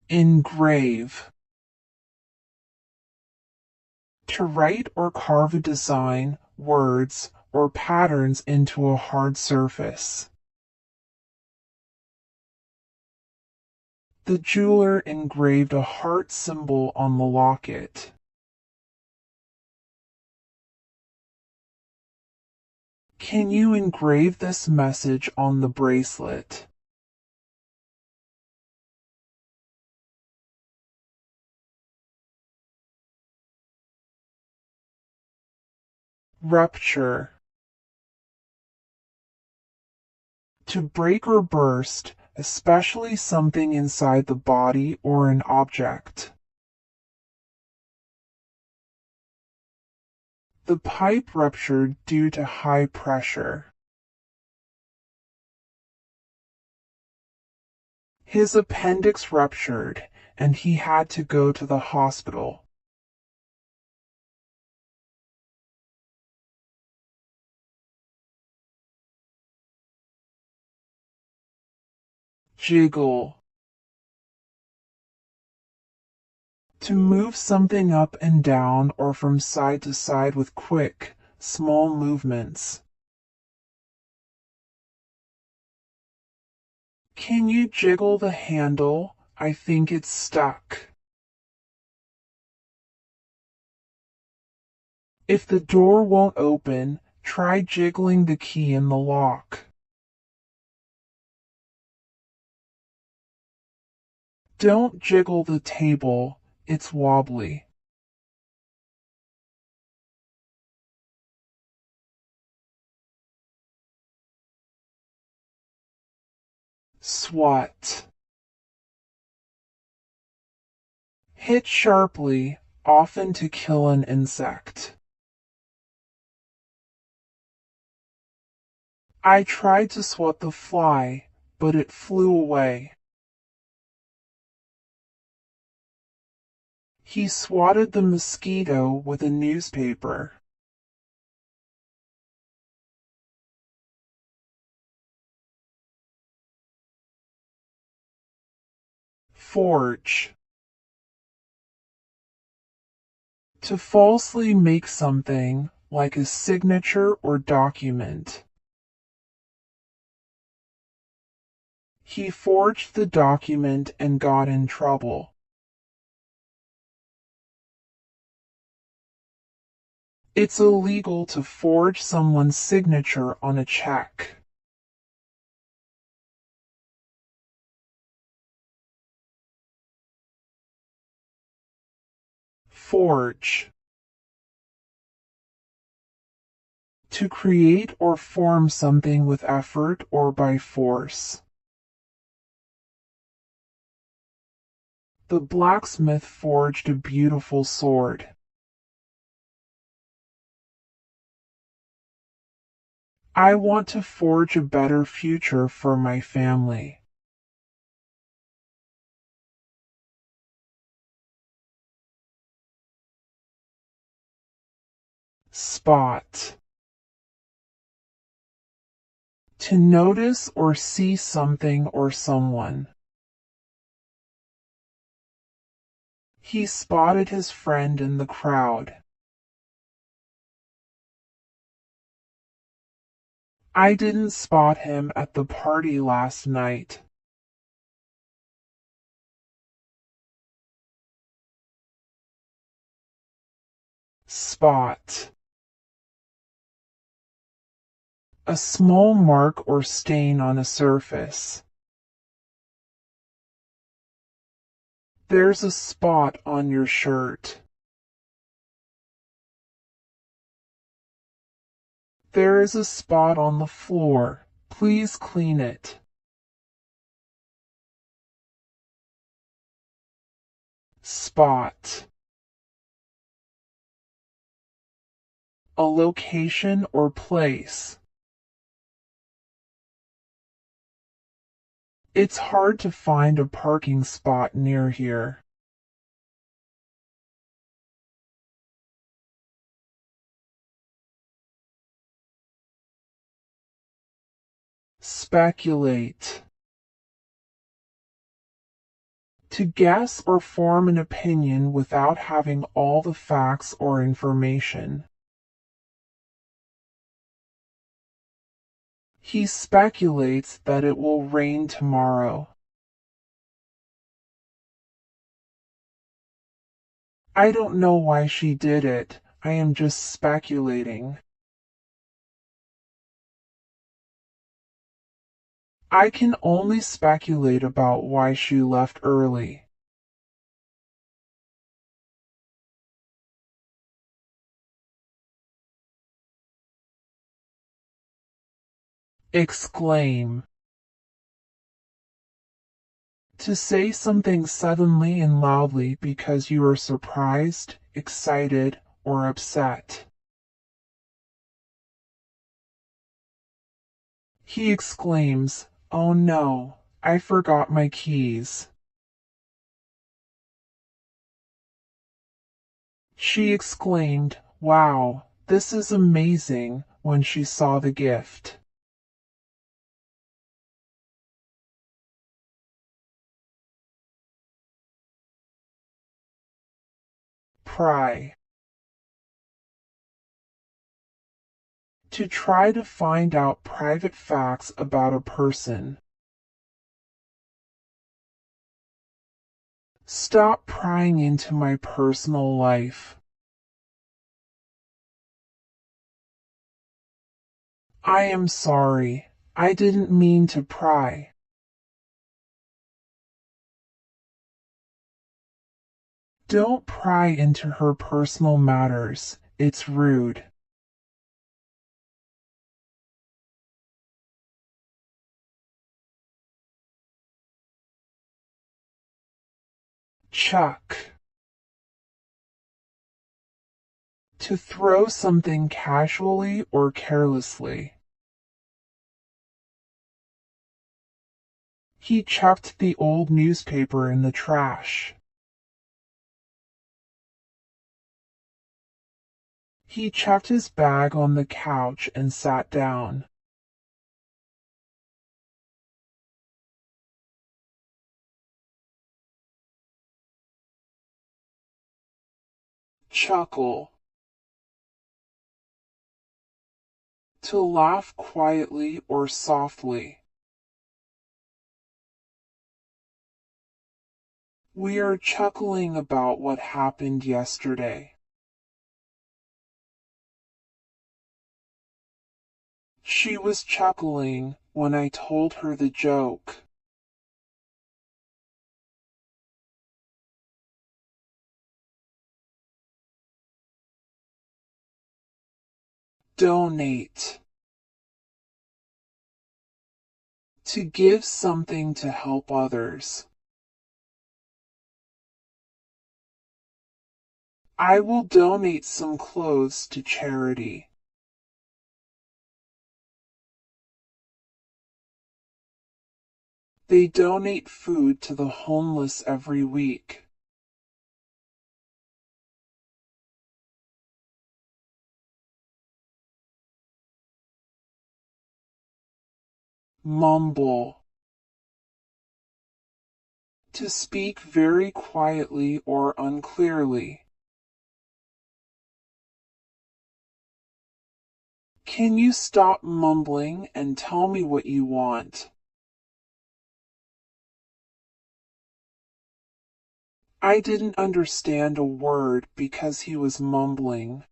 Engrave. To write or carve a design, words, or patterns into a hard surface. The jeweler engraved a heart symbol on the locket. Can you engrave this message on the bracelet? Rupture. To break or burst, especially something inside the body or an object. The pipe ruptured due to high pressure. His appendix ruptured, and he had to go to the hospital. Jiggle. To move something up and down or from side to side with quick, small movements. Can you jiggle the handle? I think it's stuck. If the door won't open, try jiggling the key in the lock. Don't jiggle the table, it's wobbly. Swat. Hit sharply, often to kill an insect. I tried to swat the fly, but it flew away. He swatted the mosquito with a newspaper. Forge. To falsely make something, like a signature or document. He forged the document and got in trouble. It's illegal to forge someone's signature on a check. Forge. To create or form something with effort or by force. The blacksmith forged a beautiful sword. I want to forge a better future for my family. Spot. To notice or see something or someone. He spotted his friend in the crowd. I didn't spot him at the party last night. Spot. A small mark or stain on a surface. There's a spot on your shirt. There is a spot on the floor. Please clean it. Spot. A location or place. It's hard to find a parking spot near here. Speculate. To guess or form an opinion without having all the facts or information. He speculates that it will rain tomorrow. I don't know why she did it. I am just speculating. I can only speculate about why she left early. Exclaim. To say something suddenly and loudly because you are surprised, excited, or upset. He exclaims, "Oh no, I forgot my keys." She exclaimed, "Wow, this is amazing," when she saw the gift. Pry. To try to find out private facts about a person. Stop prying into my personal life. I am sorry. I didn't mean to pry. Don't pry into her personal matters. It's rude. Chuck. To throw something casually or carelessly. He chucked the old newspaper in the trash. He chucked his bag on the couch and sat down. Chuckle. To laugh quietly or softly. We are chuckling about what happened yesterday. She was chuckling when I told her the joke. Donate. To give something to help others. I will donate some clothes to charity. They donate food to the homeless every week. Mumble. To speak very quietly or unclearly. Can you stop mumbling and tell me what you want? I didn't understand a word because he was mumbling.